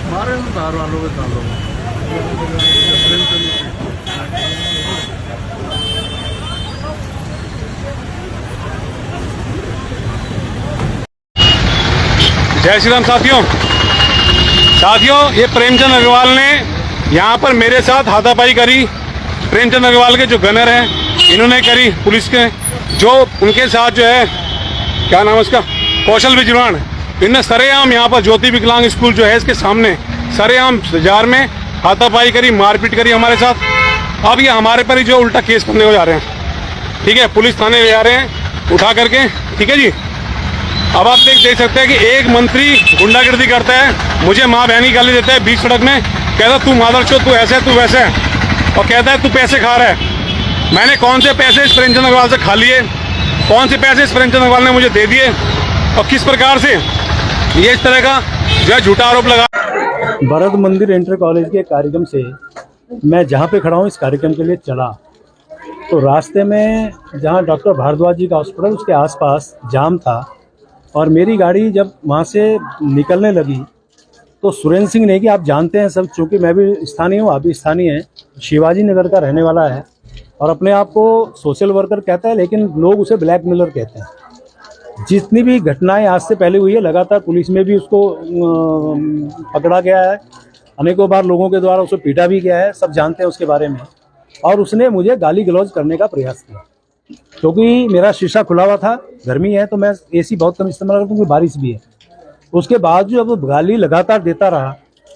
मारे हैं तार वालों के तालों में। जय श्री राम साथियों, ये प्रेमचंद अग्रवाल ने यहाँ पर मेरे साथ हाथापाई करी। प्रेमचंद अग्रवाल के जो गनर हैं इन्होंने करी, पुलिस के जो उनके साथ जो है क्या नाम है उसका, कौशल विजवान, इनने सरेआम यहाँ पर ज्योति विकलांग स्कूल जो है इसके सामने सरेआम बाजार में हाथापाई करी, मारपीट करी हमारे साथ। अब ये हमारे पर ही जो उल्टा केस करने को जा रहे हैं। ठीक है, पुलिस थाने ले जा रहे हैं उठा करके। ठीक है जी, अब आप देख सकते हैं कि एक मंत्री गुंडागिर्दी करता है, मुझे माँ बहनी गाली देता है बीच सड़क में, कहता तू मादरचोद, तू ऐसे है, तू वैसे है, और कहता है तू पैसे खा रहा है। मैंने कौन से पैसे इस प्रेमचंद अग्रवाल से खा लिए, कौन से पैसे इस प्रेमचंद अग्रवाल ने मुझे दे दिए, और किस प्रकार से ये इस तरह का जो है झूठा आरोप लगा। भरत मंदिर इंटर कॉलेज के कार्यक्रम से मैं जहाँ पे खड़ा हूँ इस कार्यक्रम के लिए चला, तो रास्ते में जहाँ डॉक्टर भारद्वाज जी का हॉस्पिटल उसके आसपास जाम था, और मेरी गाड़ी जब वहाँ से निकलने लगी तो सुरेंद्र सिंह ने, कि आप जानते हैं सब, चूँकि मैं भी स्थानीय हूँ, आप भी स्थानीय हैं, शिवाजी नगर का रहने वाला है और अपने आप को सोशल वर्कर कहता है, लेकिन लोग उसे ब्लैकमेलर कहते हैं। जितनी भी घटनाएं आज से पहले हुई है, लगातार पुलिस में भी उसको पकड़ा गया है, अनेकों बार लोगों के द्वारा उसे पीटा भी गया है, सब जानते हैं उसके बारे में। और उसने मुझे गाली गलौज करने का प्रयास किया, क्योंकि मेरा शीशा खुला हुआ था, गर्मी है तो मैं एसी बहुत कम इस्तेमाल करता हूँ, क्योंकि बारिश भी है। उसके बाद जो अब गाली लगातार देता रहा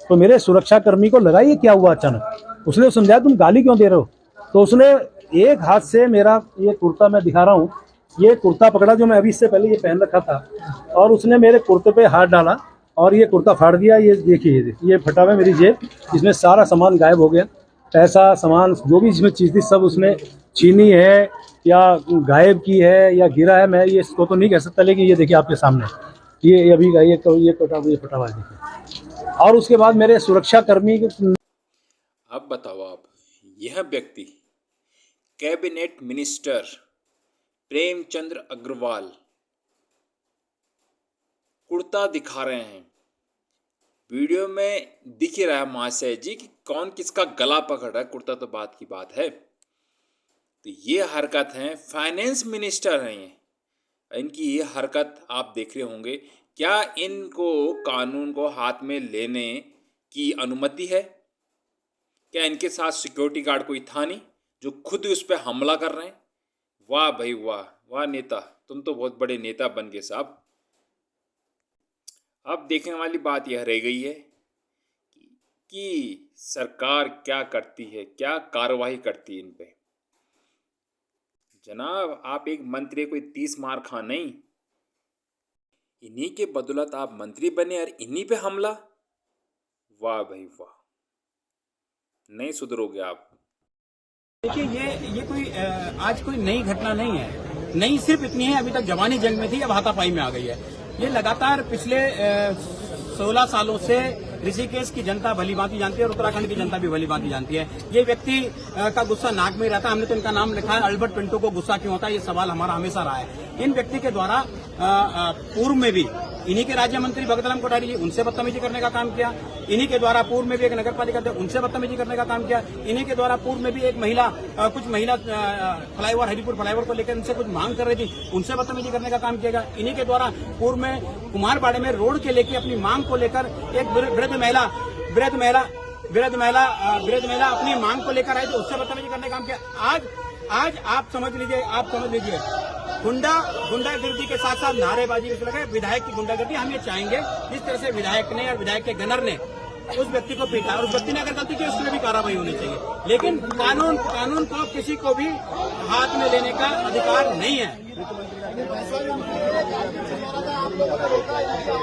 तो मेरे सुरक्षा कर्मी को लगा ये क्या हुआ अचानक। उसने समझाया तुम गाली क्यों दे रहे हो, तो उसने एक हाथ से मेरा ये कुर्ता, मैं दिखा रहा हूँ, ये कुर्ता पकड़ा जो मैं अभी इससे पहले ये पहन रखा था, और उसने मेरे कुर्ते पे हाथ डाला और ये कुर्ता फाड़ दिया। ये देखिए, ये फटा हुआ मेरी जेब, इसमें सारा सामान गायब हो गया, पैसा सामान जो भी इसमें चीज़ थी सब उसने छीनी है या गायब की है या गिरा है, मैं ये इसको तो नहीं कह सकता, लेकिन ये देखिए आपके सामने ये अभी ये फटा हुआ है देखिए। और उसके बाद मेरे सुरक्षा कर्मी। अब बताओ आप, यह व्यक्ति कैबिनेट मिनिस्टर प्रेमचंद अग्रवाल कुर्ता दिखा रहे हैं, वीडियो में दिख ही रहा है महाशय जी कि कौन किसका गला पकड़ रहा है, कुर्ता तो बात की बात है। तो ये हरकत है, फाइनेंस मिनिस्टर हैं ये, इनकी ये हरकत आप देख रहे होंगे। क्या इनको कानून को हाथ में लेने की अनुमति है? क्या इनके साथ सिक्योरिटी गार्ड कोई था नहीं जो खुद उस पर हमला कर रहे हैं? वाह भाई वाह, वाह नेता, तुम तो बहुत बड़े नेता बन गए साहब। अब देखने वाली बात यह रह गई है कि सरकार क्या करती है, क्या कार्रवाई करती है इन पे। जनाब, आप एक मंत्री कोई 30 मार खा नहीं, इन्हीं के बदौलत आप मंत्री बने और इन्हीं पे हमला। वाह भाई वाह, नहीं सुधरोगे आप। देखिए, ये कोई आज कोई नई घटना नहीं है, नई सिर्फ इतनी है, अभी तक जवानी जंग में थी, अब हाथापाई में आ गई है। ये लगातार पिछले 16 सालों से ऋषिकेश की जनता भली भांति जानती है और उत्तराखंड की जनता भी भली भांति जानती है। ये व्यक्ति का गुस्सा नाक में रहता है। हमने तो इनका नाम लिखा है, अल्बर्ट पिंटो को गुस्सा क्यों होता है, ये सवाल हमारा हमेशा रहा है। इन व्यक्ति के द्वारा पूर्व में भी इन्हीं के राज्य मंत्री भगतराम कोठारी जी, उनसे बदतमीजी करने का काम किया। इन्हीं के द्वारा पूर्व में भी एक नगर पालिका अध्यक्ष, उनसे बदतमीजी करने का काम किया। इन्हीं के द्वारा पूर्व में भी एक महिला, कुछ महिला फ्लाईओवर, हरिपुर फ्लाईओवर को लेकर उनसे कुछ मांग कर रही थी, उनसे बदतमीजी करने का काम किया गया। इन्हीं के द्वारा पूर्व में कुमारबाड़े में रोड के लेकर अपनी मांग को लेकर एक वृद्ध महिला अपनी मांग को लेकर आई थी, उससे बदतमीजी करने का काम किया। आज आप समझ लीजिए गुंडागिर्दी के साथ साथ नारेबाजी भी लगे। विधायक की गुंडागिर्दी हम ये चाहेंगे, जिस तरह से विधायक ने और विधायक के गनर ने उस व्यक्ति को पीटा, और उस व्यक्ति ने अगर गलती की उसके लिए भी कार्रवाई होनी चाहिए। लेकिन कानून को किसी को भी हाथ में लेने का अधिकार नहीं है।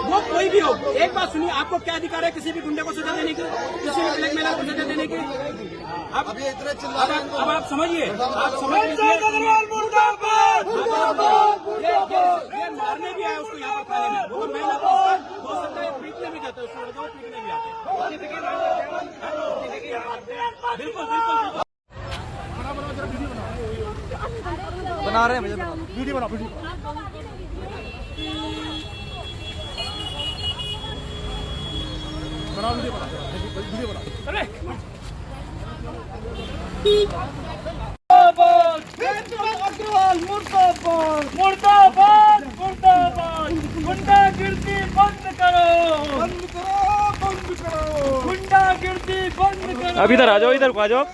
वो कोई भी हो, एक बात सुनिए, आपको क्या अधिकार है किसी भी गुंडे को सजा देने की, किसी भी ब्लैकमेलर को सजा देने की? अब आप समझिए, ये मारने भी आया उसको यहाँ पर खाने में, वो मैं ना हो सकता है पीटने भी जाता है, उसको लगा पीटने भी आते हैं। बिल्कुल बना रहे हैं भैया, वीडियो बनाओ। अग्रवाल मुर्दाबाद मुर्दाबाद मुर्दाबाद गुंडागिर्दी बंद करो बंद करो बंद करो गुंडागिर्दी बंद करो। अब इधर आ जाओ, इधर आ जाओ,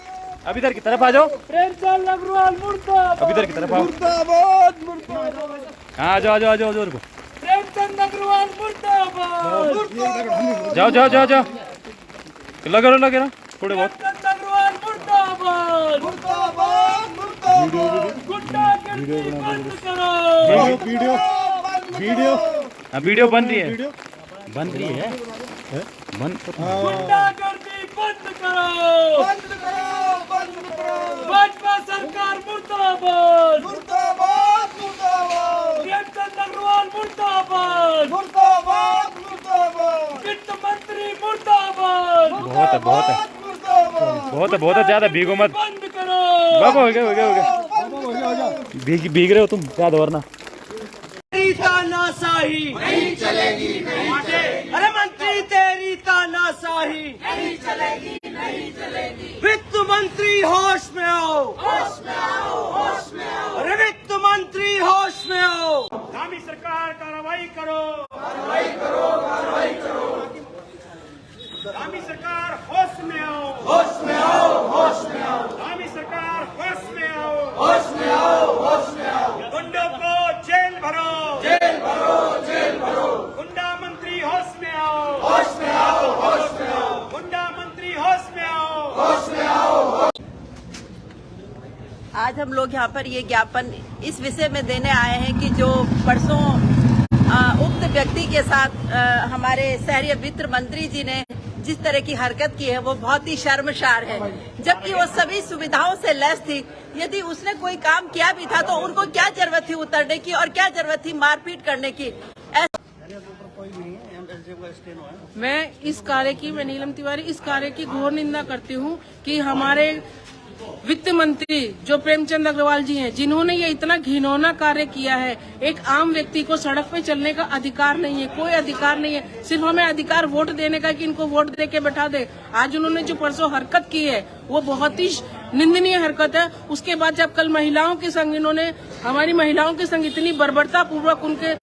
अब इधर की तरफ आ जाओ, प्रेमचंद अग्रवाल मुर्दाबाद अब इधर की तरफ आओ। मुर्दाबाद मुर्दाबाद हाँ, आ जाओ आ जाओ आ जाओ, रुको, प्रेमचंद अग्रवाल मुर्दाबाद जाओ जाओ जाओ जाओ, लगे रहो थोड़े बहुत। प्रेमचंद अग्रवाल मुर्दाबाद मुर्दाबाद मुर्दाबाद गुंडागिर्दी बंद करो। हाँ, वीडियो बन रही है, बन रही है, बंद गुंडागर्दी बंद करो बंद करो बंद करो। भाजपा सरकार मुर्दाबाद मुर्दाबाद मुर्दाबाद प्रेमचंद अग्रवाल मुर्दाबाद मुर्दाबाद मुर्दाबाद वित्त मंत्री मुर्दाबाद बहुत है बहुत है बहुत है, ज्यादा भीगो मत, बंद करो। बाबा हो गया भीग रहे हो तुम, ज्यादा वरना तेरी तानाशाही नहीं चलेगी नहीं। अरे मंत्री तेरी तानाशाही नहीं चलेगी नहीं चलेगी। वित्त मंत्री होश में आओ होश में आओ होश में आओ। अरे वित्त मंत्री होश में आओ। धामी सरकार कार्रवाई करो कार्रवाई करो कार्रवाई करो। धामी सरकार होश में आओ होश में आओ होश में आओ। धामी सरकार होश में आओ होश में आओ होश में आओ। गुंडों को जेल भरो जेल भरो जेल भरो। गुंडा मंत्री होश में आओ होश में आओ होश में आओ। गुंडा मंत्री होश में आओ होश में आओ। आज हम लोग यहाँ पर ये ज्ञापन इस विषय में देने आए हैं कि जो परसों उक्त व्यक्ति के साथ हमारे शहरी वित्त मंत्री जी ने जिस तरह की हरकत की है वो बहुत ही शर्मसार है। जबकि वो सभी सुविधाओं से लैस थी। यदि उसने कोई काम किया भी था तो उनको क्या जरूरत थी उतरने की और क्या जरूरत थी मारपीट करने की। मैं इस कार्य की, मैं नीलम तिवारी, इस कार्य की घोर निंदा करती हूँ कि हमारे वित्त मंत्री जो प्रेमचंद अग्रवाल जी हैं, जिन्होंने ये इतना घिनौना कार्य किया है। एक आम व्यक्ति को सड़क पे चलने का अधिकार नहीं है, कोई अधिकार नहीं है। सिर्फ हमें अधिकार वोट देने का कि इनको वोट दे के बैठा दे। आज उन्होंने जो परसों हरकत की है वो बहुत ही निंदनीय हरकत है। उसके बाद जब कल महिलाओं के संग इन्होंने, हमारी महिलाओं के संग इतनी बर्बरता पूर्वक उनके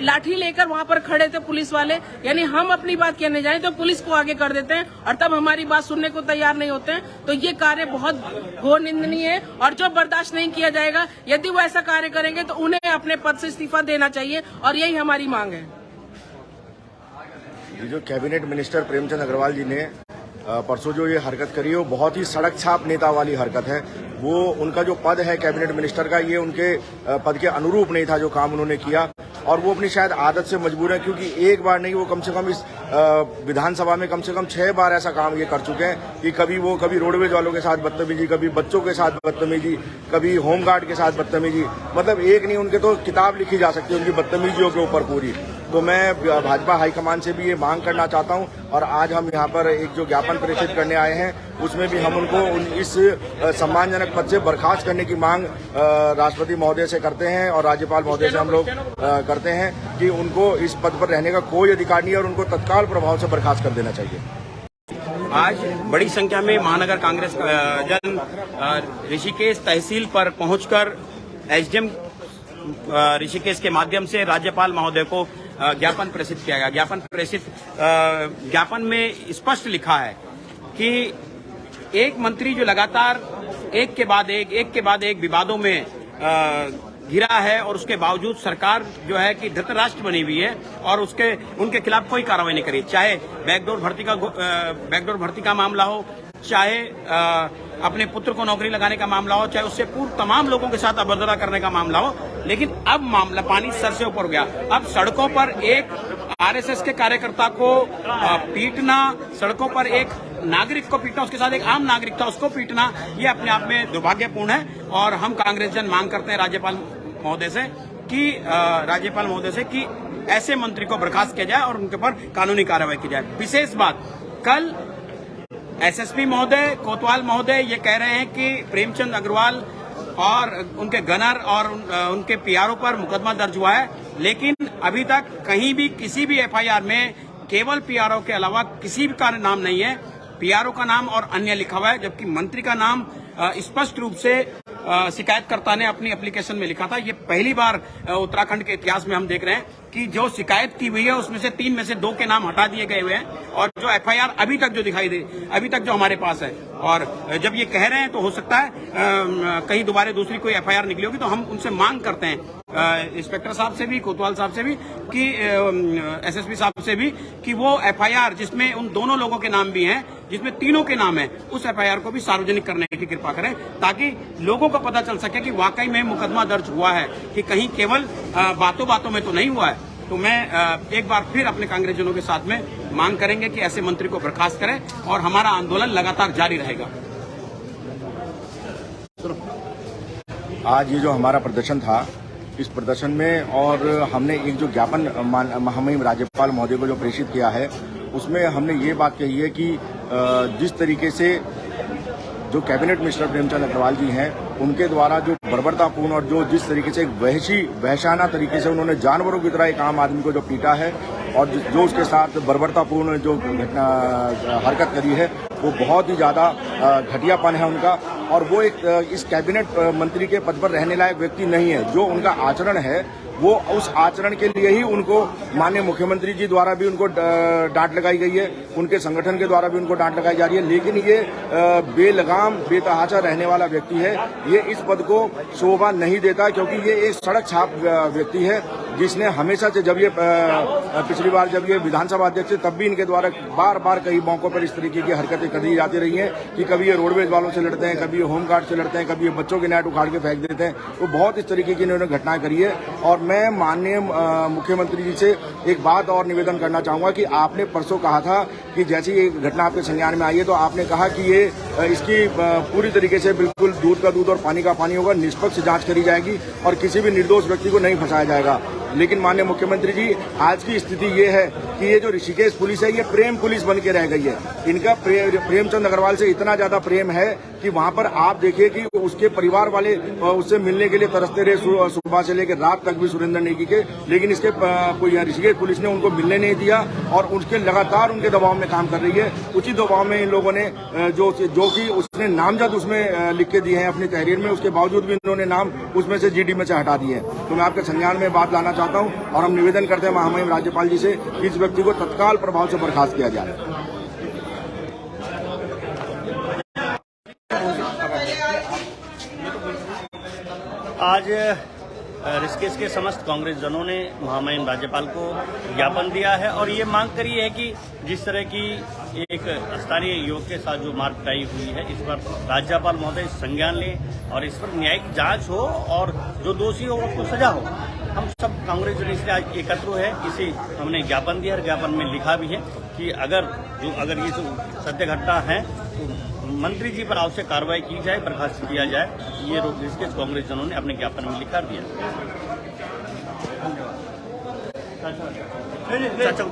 लाठी लेकर वहाँ पर खड़े थे पुलिस वाले, यानी हम अपनी बात कहने जाएं तो पुलिस को आगे कर देते हैं और तब हमारी बात सुनने को तैयार नहीं होते हैं। तो ये कार्य बहुत घोर निंदनीय है और जो बर्दाश्त नहीं किया जाएगा। यदि वो ऐसा कार्य करेंगे तो उन्हें अपने पद से इस्तीफा देना चाहिए और यही हमारी मांग है। ये जो कैबिनेट मिनिस्टर प्रेमचंद अग्रवाल जी ने परसों जो ये हरकत करी है वो बहुत ही सड़क छाप नेता वाली हरकत है। वो उनका जो पद है कैबिनेट मिनिस्टर का, ये उनके पद के अनुरूप नहीं था जो काम उन्होंने किया। और वो अपनी शायद आदत से मजबूर है, क्योंकि एक बार नहीं वो कम से कम इस विधानसभा में कम से कम 6 बार ऐसा काम ये कर चुके हैं कि कभी रोडवेज वालों के साथ बदतमीजी, कभी बच्चों के साथ बदतमीजी, कभी होमगार्ड के साथ बदतमीजी। मतलब एक नहीं, उनके तो किताब लिखी जा सकती है उनकी बदतमीजियों के ऊपर पूरी। तो मैं भाजपा हाईकमान से भी ये मांग करना चाहता हूं और आज हम यहाँ पर एक जो ज्ञापन प्रेषित करने आए हैं उसमें भी हम उनको इस सम्मानजनक पद से बर्खास्त करने की मांग राष्ट्रपति महोदय से करते हैं और राज्यपाल महोदय से हम लोग करते हैं कि उनको इस पद पर रहने का कोई अधिकार नहीं है और उनको तत्काल प्रभाव से बर्खास्त कर देना चाहिए। आज बड़ी संख्या में महानगर कांग्रेस जन ऋषिकेश तहसील पर पहुंचकर एसडीएम ऋषिकेश के माध्यम से राज्यपाल महोदय को ज्ञापन प्रेषित किया गया। ज्ञापन में स्पष्ट लिखा है कि एक मंत्री जो लगातार एक के बाद एक विवादों में घिरा है और उसके बावजूद सरकार जो है कि धृतराष्ट्र बनी हुई है और उनके खिलाफ कोई कार्रवाई नहीं करी। चाहे बैकडोर भर्ती का मामला हो, चाहे अपने पुत्र को नौकरी लगाने का मामला हो, चाहे उससे पूर्व तमाम लोगों के साथ अभद्रता करने का मामला हो, लेकिन अब मामला पानी सर से ऊपर हो गया। अब सड़कों पर एक आरएसएस के कार्यकर्ता को पीटना, सड़कों पर एक नागरिक को पीटना, उसके साथ एक आम नागरिक था उसको पीटना, ये अपने आप में दुर्भाग्यपूर्ण है। और हम कांग्रेस जन मांग करते हैं राज्यपाल महोदय से कि ऐसे मंत्री को बर्खास्त किया जाए और उनके ऊपर कानूनी कार्रवाई की जाए। विशेष बात, कल एसएसपी महोदय कोतवाल महोदय ये कह रहे हैं कि प्रेमचंद अग्रवाल और उनके गनर और उनके पीआरओ पर मुकदमा दर्ज हुआ है, लेकिन अभी तक कहीं भी किसी भी एफआईआर में केवल पीआरओ के अलावा किसी का नाम नहीं है। पीआरओ का नाम और अन्य लिखा हुआ है, जबकि मंत्री का नाम स्पष्ट रूप से शिकायतकर्ता ने अपनी एप्लीकेशन में लिखा था। ये पहली बार उत्तराखंड के इतिहास में हम देख रहे हैं कि जो शिकायत की हुई है उसमें से 3 में से 2 के नाम हटा दिए गए हुए हैं, और जो एफआईआर अभी तक जो दिखाई दे, अभी तक जो हमारे पास है, और जब ये कह रहे हैं तो हो सकता है कहीं दोबारा दूसरी कोई एफआईआर निकली होगी। तो हम उनसे मांग करते हैं इंस्पेक्टर साहब से भी, कोतवाल साहब से भी, कि एसएसपी साहब से भी, कि वो एफआईआर जिसमें उन दोनों लोगों के नाम भी हैं, जिसमें तीनों के नाम है, उस एफआईआर को भी सार्वजनिक करने की कृपा करें, ताकि लोगों को पता चल सके कि वाकई में मुकदमा दर्ज हुआ है, कि कहीं केवल बातों बातों में तो नहीं हुआ है। तो मैं एक बार फिर अपने कांग्रेसजनों के साथ में मांग करेंगे कि ऐसे मंत्री को बर्खास्त करें, और हमारा आंदोलन लगातार जारी रहेगा। आज ये जो हमारा प्रदर्शन था, इस प्रदर्शन में और हमने एक जो ज्ञापन महामहिम राज्यपाल महोदय को जो प्रेषित किया है, उसमें हमने ये बात कही है कि जिस तरीके से जो कैबिनेट मिनिस्टर प्रेमचंद अग्रवाल जी हैं, उनके द्वारा जो बर्बरतापूर्ण और जो जिस तरीके से एक वहशाना तरीके से उन्होंने जानवरों की तरह एक आम आदमी को जो पीटा है, और जो उसके साथ बर्बरतापूर्ण जो घटना हरकत करी है, वो बहुत ही ज़्यादा घटियापन है उनका। और वो एक इस कैबिनेट मंत्री के पद पर रहने लायक व्यक्ति नहीं है। जो उनका आचरण है, वो उस आचरण के लिए ही उनको माननीय मुख्यमंत्री जी द्वारा भी उनको डांट लगाई गई है, उनके संगठन के द्वारा भी उनको डांट लगाई जा रही है। लेकिन ये बेलगाम बेतहाशा रहने वाला व्यक्ति है, ये इस पद को शोभा नहीं देता, क्योंकि ये एक सड़क छाप व्यक्ति है, जिसने हमेशा से, जब ये पिछली बार जब ये विधानसभा अध्यक्ष थे, तब भी इनके द्वारा बार बार कई मौकों पर इस तरीके की हरकतें करी जाती रही हैं, कि कभी ये रोडवेज वालों से लड़ते हैं, कभी ये होमगार्ड से लड़ते हैं, कभी ये बच्चों के नेट उखाड़ के फेंक देते हैं। तो बहुत इस तरीके की इन्होंने घटनाएं करी है। और मैं माननीय मुख्यमंत्री जी से एक बात और निवेदन करना चाहूंगा कि आपने परसों कहा था कि जैसे ये घटना आपके संज्ञान में आई है, तो आपने कहा कि ये इसकी पूरी तरीके से बिल्कुल दूध का दूध और पानी का पानी होगा, निष्पक्ष जांच करी जाएगी और किसी भी निर्दोष व्यक्ति को नहीं फंसाया जाएगा। लेकिन माननीय मुख्यमंत्री जी, आज की स्थिति ये है कि ये जो ऋषिकेश पुलिस है, ये प्रेम पुलिस बन के रह गई है। इनका प्रेमचंद अग्रवाल से इतना ज्यादा प्रेम है कि वहां पर आप देखिए कि उसके परिवार वाले उससे मिलने के लिए तरसते रहे, सुबह से लेकर रात तक भी सुरेंद्र नेगी के, लेकिन इसके कोई ऋषिकेश पुलिस ने उनको मिलने नहीं दिया, और उसके लगातार उनके दबाव में काम कर रही है। उसी दबाव में इन लोगों ने जो कि उसने नामजद उसमें लिख के दिए हैं अपनी तहरीर में, उसके बावजूद भी इन्होंने नाम उसमें से जीडी में से हटा दिए हैं। तो मैं आपके संज्ञान में बात लाना चाहता हूं, और हम निवेदन करते हैं महामहिम राज्यपाल जी से कि इस व्यक्ति को तत्काल प्रभाव से बर्खास्त किया जाए। आज ऋषिकेश के समस्त कांग्रेस जनों ने महामहिम राज्यपाल को ज्ञापन दिया है, और ये मांग करी है कि जिस तरह की एक स्थानीय युवक के साथ जो मारपिटाई हुई है, इस पर राज्यपाल महोदय संज्ञान लें और इस पर न्यायिक जांच हो, और जो दोषी हो उसको सजा हो। हम सब कांग्रेस जन इसलिए आज एकत्र है, इसे हमने ज्ञापन दिया, और ज्ञापन में लिखा भी है कि अगर ये जो सत्य घटना है, तो मंत्री जी पर आवश्यक कार्रवाई की जाए, बर्खास्त किया जाए। ये ऋषिकेश कांग्रेस जनों ने अपने ज्ञापन में लिखा दिया। चाचा